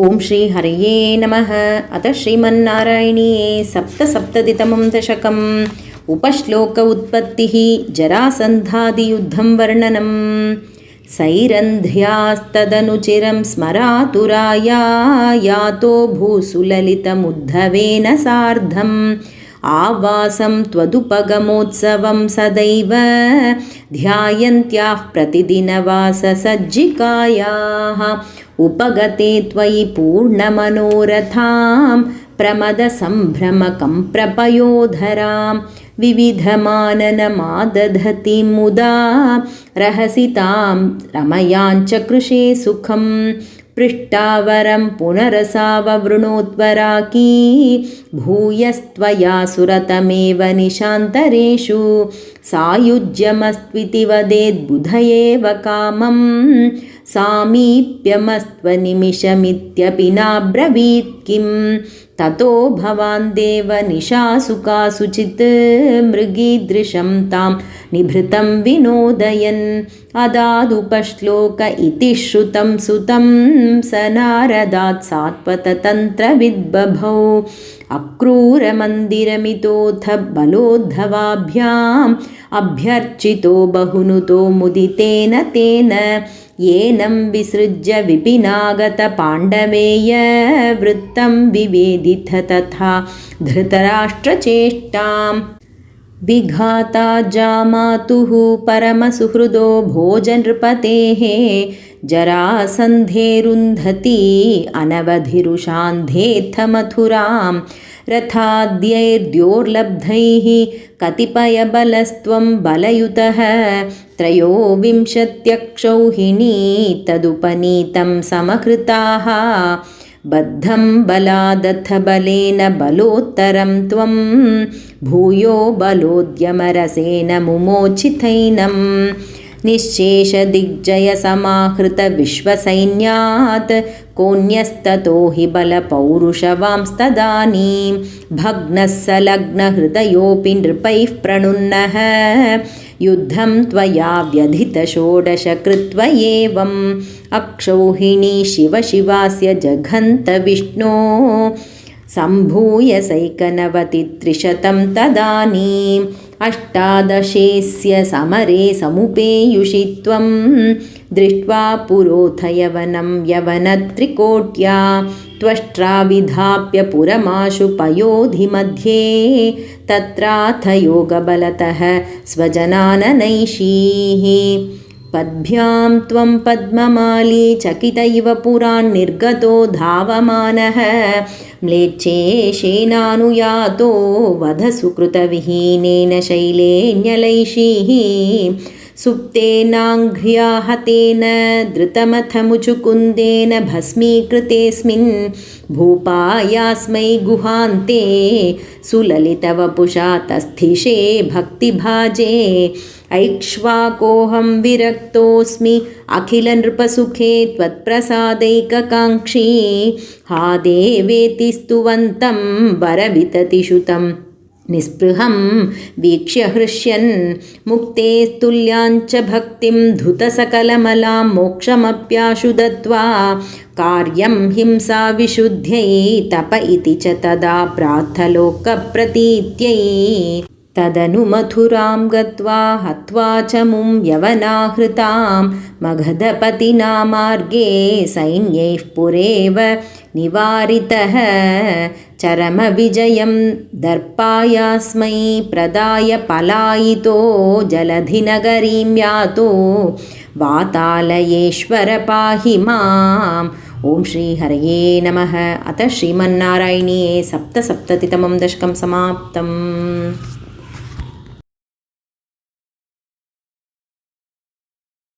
ఓం శ్రీ హరయే నమః. అత శ్రీమన్నారాయణీయే సప్తసప్తతితమం దశకం. ఉపశ్లోక ఉత్పత్తిః జరాసంధాదియుద్ధం వర్ణనం. సైరంధ్ర్యాస్తదనుచిరం స్మరాతురాయా యాతో భూసులలితముద్ధవేన సార్ధం. ఆవాసం త్వదుపగమోత్సవం సదైవ ధ్యాయంత్యాః ప్రతిదినవాససజ్జికాయాः. ఉపగతే త్వయి పూర్ణమనోరథాం ప్రమదసంభ్రమకం ప్రపయోధరాం. వివిధమాననమాదధతి ముదా రహసి తాం రమయాంచకృషే సుఖం. పృష్టావరం పునరసావవృణోత్వరాకీ భూయస్త్వయా సురతమేవ నిశాంతరేషు. సాయుజ్యమస్త్వితి వదేద్బుధయేవ కామం సామీప్యమస్త్వనిమిషమిత్యపి నాబ్రవీత్ కిం. తతో భవాన్ దేవ నిశాసుకాసుచిత్ మృగీదృశం తాం నిభృతం వినోదయన్. అదాదుపశ్లోక ఇతి శ్రుతం సుతం స నారదాత్ సాత్వతతంత్రవిద్బభౌ. అక్రూరమందిరమితోథ బలోద్ధవాభ్యాం అభ్యర్చితో బహునుతో ముదితేన తేన. ఏనం విసృజ్య విపినాగత పాండవేయ వృత్తం వివేదిత తథా ధృతరాష్ట్రచేష్టాం. విఘాతా జామాతుః పరమసుహృదో భోజనృపతేః జరాసంధేరుంధతి అనవధిరుషాంధేథ మథురాం. రథాద్యైర్ద్యోర్లబ్ధైః కతిపయబలస్త్వం బలయుతః. త్రయోవింశత్యక్షౌహిణీ తదుపనీతం సమకృతాః. బద్ధం బలాదథ బలేన బలోత్తరం త్వం భూయో బలోద్యమరసేన ముమోచితైనం. నిశ్శేషదిగ్జయ సమాహృత విశ్వసైన్యాత్ కోన్యస్తతో హి బలపౌరుషవాంస్తదానీం. భగ్నః సలగ్నహృదయోऽపి నృపైః ప్రణున్నః యుద్ధం త్వయా వ్యధిత షోడశ కృత్వ ఏవం. అక్షౌహిణీ శివ శివాస్య జఘంత విష్ణో సంభూయ సైకనవతి త్రిశతం తదానీం. అష్టాదశేస్య సమరే సముపేయుషి త్వం దృష్ట్వా పురోథ యవనం యవనత్రికోట్యా. త్వష్ట్రావిధాప్య పురమాశు పయోధి మధ్యే తత్రాథ యోగబలతః స్వజనాననైషీః. పద్భ్యాం త్వం పద్మమాలీ చకిత ఇవ పురాన్ నిర్గతో ధావమానః. మ్లేచ్ఛేషేనానుయాతో వధ సుకృతవిహీనేన శైలేన్యలైషీః. సుప్తేనాంఘ్ర్యాహతేన ధృతమథ ముచుకుందేన భస్మీకృతేస్మిన్ భూపాయాస్మై గుహాంతే సులలితవపుషా తస్థిషే భక్తిభాజే. ఐక్ష్వాకోహం విరక్తోస్మి అఖిల నృపసుఖే త్వత్ప్రసాదైకకాంక్షీ. హా దేవేతి స్తువంతం వరవితతిషుతం నిస్పృహం వీక్ష్య హృష్యన్. ముక్తేస్తుల్యాంచ భక్తిం ధృతసకలమలాం మోక్షమప్యాశు దత్వా. కార్యం హింసా విశుద్ధ్యై తప ఇతి చ తదా ప్రార్థలోకప్రతీత్యై. తదను మథురాం గత్వా హత్వా చ ముం యవనాహృతాం మగధపతినా మార్గే సైన్యైః పురేవ నివారితః. చరమ విజయం దర్పాయాస్మై ప్రదాయ పలాయితో జలధినగరీం యాతో వాతాలయేశ్వర పాహి మాం. ఓం శ్రీ హరయే నమః. అత శ్రీమన్నారాయణీయే సప్తసప్తతితమం దశకం సమాప్తం.